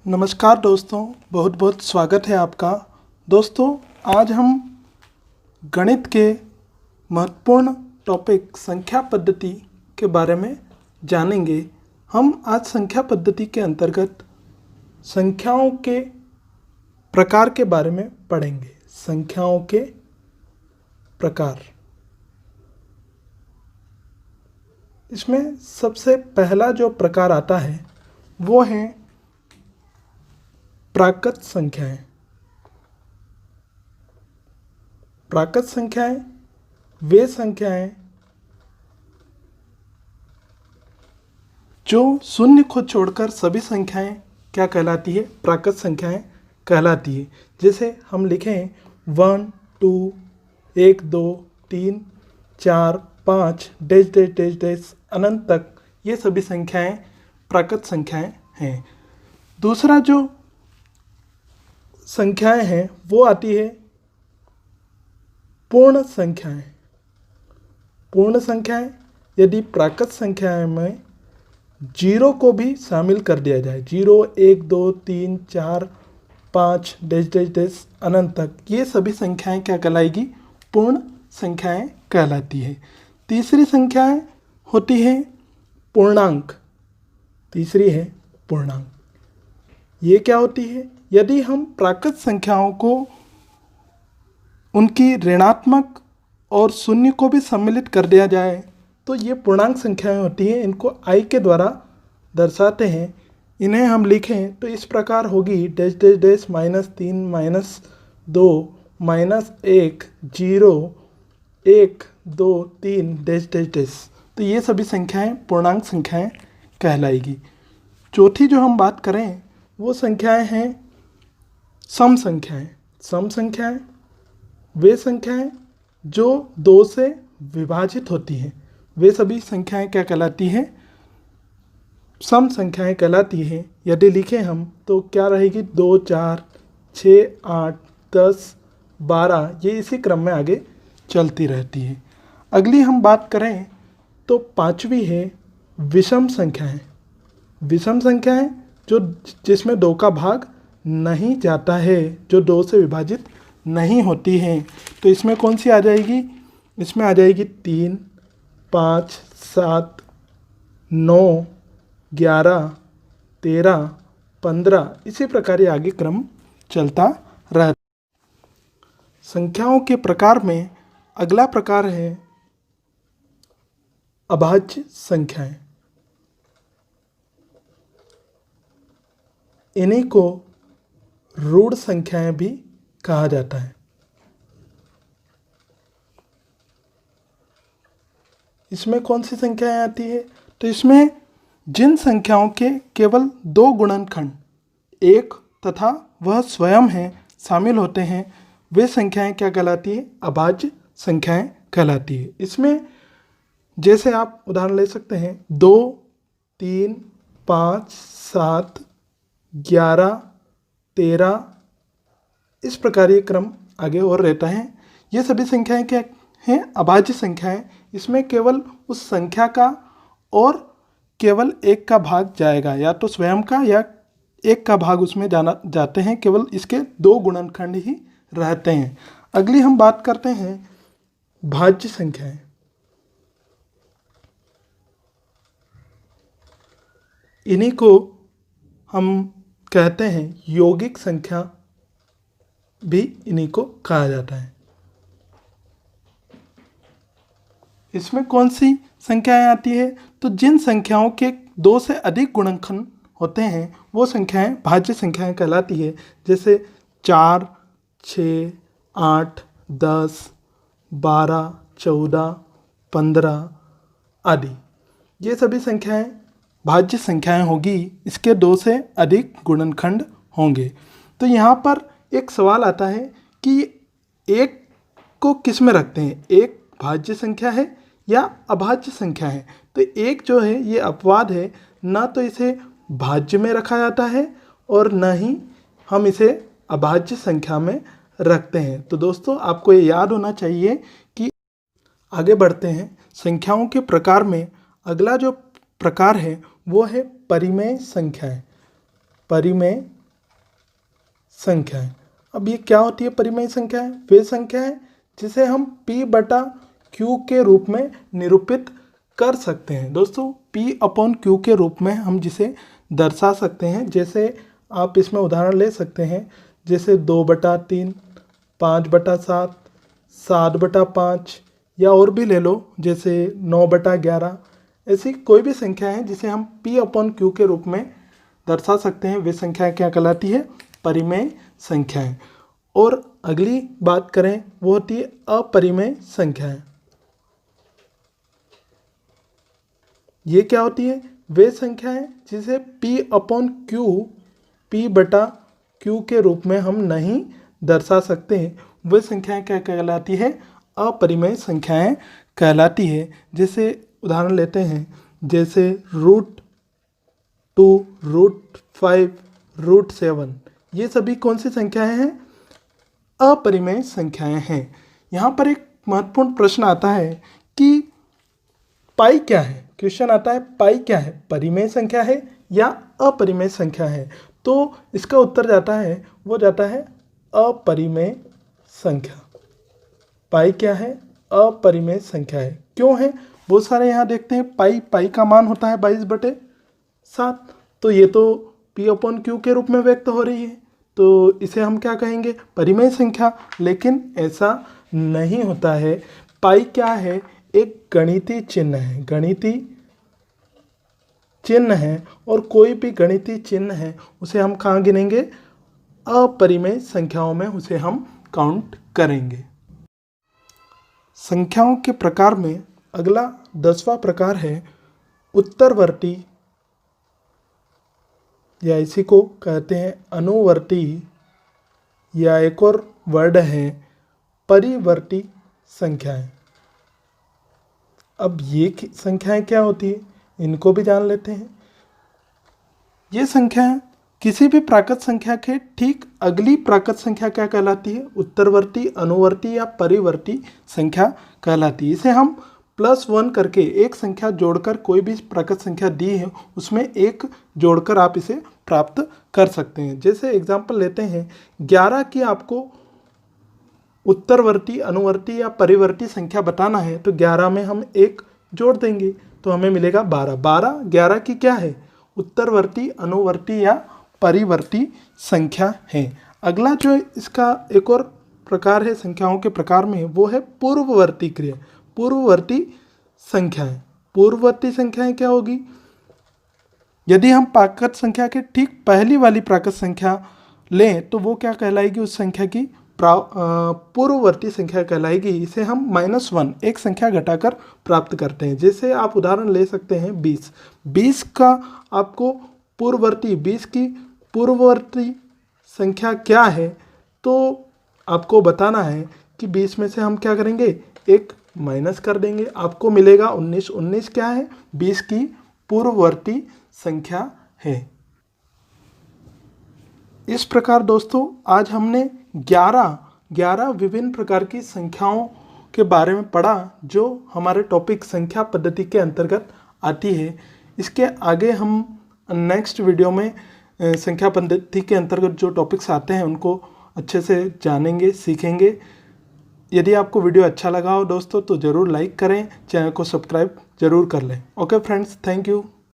नमस्कार दोस्तों, बहुत बहुत स्वागत है आपका। दोस्तों, आज हम गणित के महत्वपूर्ण टॉपिक संख्या पद्धति के बारे में जानेंगे। हम आज संख्या पद्धति के अंतर्गत संख्याओं के प्रकार के बारे में पढ़ेंगे। संख्याओं के प्रकार, इसमें सबसे पहला जो प्रकार आता है वो है प्राकृत संख्याएं। प्राकृत संख्याएं वे संख्याएं जो शून्य को छोड़कर सभी संख्याएं क्या कहलाती है? प्राकृत संख्याएं कहलाती है। जैसे हम लिखें 1 2 1 2 3 4 5 डैश डैश डैश डैश अनंत तक, ये सभी संख्याएं प्राकृत संख्याएं हैं। दूसरा जो संख्याएं हैं वो आती है पूर्ण संख्याएं। पूर्ण संख्याएं यदि प्राकृत संख्याएं में जीरो को भी शामिल कर दिया जाए, 0 1 2 3 4 5 डैश डैश डैश अनंत तक, ये सभी संख्याएं क्या कहलाएगी? पूर्ण संख्याएं कहलाती है। तीसरी संख्याएं होती है पूर्णांक। तीसरी है पूर्णांक। ये क्या होती है? यदि हम प्राकृत संख्याओं को उनकी ऋणात्मक और शून्य को भी सम्मिलित कर दिया जाए तो ये पूर्णांक संख्याएं होती हैं। इनको आई के द्वारा दर्शाते हैं। इन्हें हम लिखें तो इस प्रकार होगी dash dash dash -3 -2 -1 0 1 2 3 dash dash dash. तो ये सभी संख्याएं पूर्णांक संख्याएं कहलाएगी। चौथी जो हम बात करें वो संख्याएं हैं सम संख्याएं। सम संख्याएं वे संख्याएं जो 2 से विभाजित होती हैं, वे सभी संख्याएं क्या कहलाती हैं? सम संख्याएं कहलाती हैं। यदि लिखें हम तो क्या रहेगी? 2 4 6 8 10 12, ये इसी क्रम में आगे चलती रहती है। अगली हम बात करें तो पांचवी है विषम संख्याएं। विषम संख्याएं जो जिसमें 2 का भाग नहीं जाता है, जो 2 से विभाजित नहीं होती हैं। तो इसमें कौन सी आ जाएगी? इसमें आ जाएगी 3 5 7 9 11 13 15, इसी प्रकार ये आगे क्रम चलता रहता। संख्याओं के प्रकार में अगला प्रकार है अभाज्य संख्याएं। इन्हीं को ऋण संख्याएं भी कहा जाता है। इसमें कौन सी संख्याएं आती है? तो इसमें जिन संख्याओं के केवल 2 गुणनखंड 1 तथा वह स्वयं है शामिल होते हैं, वे संख्याएं क्या कहलाती है? अभाज्य संख्याएं कहलाती है। इसमें जैसे आप उदाहरण ले सकते हैं 2 3 5 7 11 13, इस प्रकार ये क्रम आगे और रहता है। ये सभी संख्याएं क्या हैं? अभाज्य संख्याएं। इसमें केवल उस संख्या का और केवल 1 का भाग जाएगा, या तो स्वयं का या 1 का भाग उसमें जाते हैं। केवल इसके 2 गुणनखंड ही रहते हैं। अगली हम बात करते हैं भाज्य संख्याएं। इन्हीं को हम कहते हैं यौगिक संख्या, भी इन्हीं को कहा जाता है। इसमें कौन सी संख्याएं आती है? तो जिन संख्याओं के 2 से अधिक गुणनखंड होते हैं वो संख्याएं भाज्य संख्याएं कहलाती है। जैसे 4 6 8 10 12 14 15 आदि, ये सभी संख्याएं भाज्य संख्याएं होगी। इसके 2 से अधिक गुणनखंड होंगे। तो यहाँ पर एक सवाल आता है कि 1 को किस में रखते हैं? 1 भाज्य संख्या है या अभाज्य संख्या है? तो 1 जो है ये अपवाद है, ना तो इसे भाज्य में रखा जाता है और न ही हम इसे अभाज्य संख्या में रखते हैं। तो दोस्तों, आपको ये याद होना चाहिए कि आगे बढ़ते हैं। संख्याओं के प्रकार में अगला जो प्रकार है वो है परिमेय संख्याएं। परिमेय संख्याएं। अब ये क्या होती है परिमेय संख्याएं? वे संख्याएं जिसे हम p बटा q के रूप में निरूपित कर सकते हैं। दोस्तों p अपॉन q के रूप में हम जिसे दर्शा सकते हैं, जैसे आप इसमें उदाहरण ले सकते हैं, जैसे 2/3, 5/7, 7/5, या और भी ले लो जैसे 9/11। ऐसी कोई भी संख्या है जिसे हम p अपॉन q के रूप में दर्शा सकते हैं, वे संख्याएं क्या कहलाती है? परिमेय संख्याएं। और अगली बात करें वो होती है अपरिमेय संख्याएं। ये क्या होती है? वे संख्याएं जिसे p अपॉन q, p बटा q के रूप में हम नहीं दर्शा सकते हैं, वे संख्याएं क्या कहलाती है? अपरिमेय संख्याएं कहलाती है। जैसे उदाहरण लेते हैं, जैसे √2, √5, √7, ये सभी कौन सी संख्याएं हैं? अपरिमेय संख्याएं हैं। यहाँ पर एक महत्वपूर्ण प्रश्न आता है कि पाई क्या है? क्वेश्चन आता है पाई क्या है? परिमेय संख्या है या अपरिमेय संख्या है? तो इसका उत्तर जाता है अपरिमेय संख्या। पाई क्या है? अपरिमेय संख्या है। क्यों है? बहुत सारे यहाँ देखते हैं पाई का मान होता है 22/7, तो ये तो p अपॉन q के रूप में व्यक्त हो रही है, तो इसे हम क्या कहेंगे? परिमेय संख्या। लेकिन ऐसा नहीं होता है। पाई क्या है? एक गणितीय चिन्ह है, गणितीय चिन्ह है, और कोई भी गणितीय चिन्ह है उसे हम कहाँ गिनेंगे? अपरिमेय संख्याओं में उसे हम काउंट करेंगे। संख्याओं के प्रकार में अगला 10वां प्रकार है उत्तरवर्ती, या इसी को कहते हैं अनुवर्ती, या एक और वर्ड है परिवर्ती संख्याएं। अब ये संख्याएं क्या होती है, इनको भी जान लेते हैं। ये संख्याएं किसी भी प्राकृत संख्या के ठीक अगली प्राकृत संख्या क्या कहलाती है? उत्तरवर्ती, अनुवर्ती या परिवर्ती संख्या कहलाती है। इसे हम +1 करके एक संख्या जोड़कर, कोई भी प्राकृत संख्या दी है उसमें एक जोड़कर आप इसे प्राप्त कर सकते हैं। जैसे एग्जाम्पल लेते हैं, 11 की आपको उत्तरवर्ती, अनुवर्ती या परिवर्ती संख्या बताना है, तो 11 में हम एक जोड़ देंगे तो हमें मिलेगा 12। 12 11 की क्या है? उत्तरवर्ती, अनुवर्ती या परिवर्ती संख्या है। अगला जो इसका एक और प्रकार है संख्याओं के प्रकार में, वो है पूर्ववर्ती क्रिया, पूर्ववर्ती संख्याएं। पूर्ववर्ती संख्याएं क्या होगी? यदि हम प्राकृत संख्या के ठीक पहली वाली प्राकृत संख्या लें तो वो क्या कहलाएगी? उस संख्या की पूर्ववर्ती संख्या कहलाएगी। इसे हम -1 एक संख्या घटाकर प्राप्त करते हैं। जैसे आप उदाहरण ले सकते हैं 20। 20 का आपको पूर्ववर्ती, 20 की पूर्ववर्ती संख्या क्या है, तो आपको बताना है कि 20 में से हम क्या करेंगे? एक माइनस कर देंगे, आपको मिलेगा 19। 19 क्या है? 20 की पूर्ववर्ती संख्या है। इस प्रकार दोस्तों आज हमने 11 विभिन्न प्रकार की संख्याओं के बारे में पढ़ा जो हमारे टॉपिक संख्या पद्धति के अंतर्गत आती है। इसके आगे हम नेक्स्ट वीडियो में संख्या पद्धति के अंतर्गत जो टॉपिक्स आते हैं उनको अच्छे से जानेंगे, सीखेंगे। यदि आपको वीडियो अच्छा लगा हो दोस्तों तो ज़रूर लाइक करें, चैनल को सब्सक्राइब ज़रूर कर लें। Okay friends, thank you.